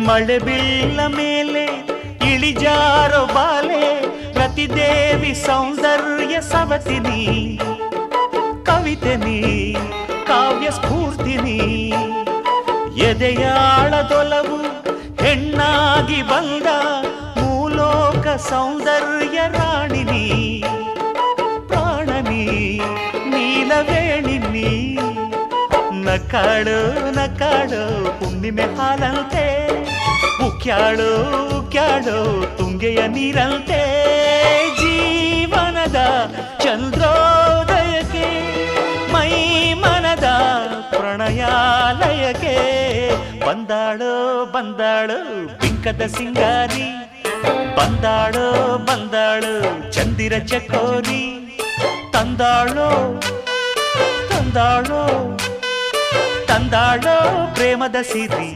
ಮಳೆ ಬೀಳ ಮೇಲೆ ಇಳಿಜಾರೋ ಬಾಲೆ ಪ್ರತಿದೇವಿ ಸೌಂದರ್ಯ ಸವತಿನಿ ಕವಿತೆನಿ ಕಾವ್ಯ ಸ್ಫೂರ್ತಿನಿ ಎದೆಯಾಳದೊಲವು ಹೆಣ್ಣಾಗಿ ಬಂದ ಮೂಲೋಕ ಸೌಂದರ್ಯ ರಾಣಿನಿ ಪ್ರಾಣನಿ ನೀಲವೇಣಿನಿ ನಕಾಡು ನಕಾಡು ಹುಣ್ಣಿಮೆ ಹಾಲಂತೆ ಉಕ್ಯಾಳು ಉಕ್ಯಾಳು ತುಂಗೆಯ ನೀರಂತೆ ಜೀವನದ ಚಂದ್ರೋದಯಕ್ಕೆ ಮೈ ಮನದ ಪ್ರಣಯಾಲಯಕ್ಕೆ ಬಂದಾಳು ಬಂದಾಳು ಬಿಂಕದ ಸಿಂಗಾರಿ ಬಂದಾಳು ಬಂದಾಳು ಚಂದಿರ ಚಕೋರಿ ತಂದಾಳೋ ತಂದಾಳೋ ತಂದಾಳೋ ಪ್ರೇಮದ ಸಿರಿ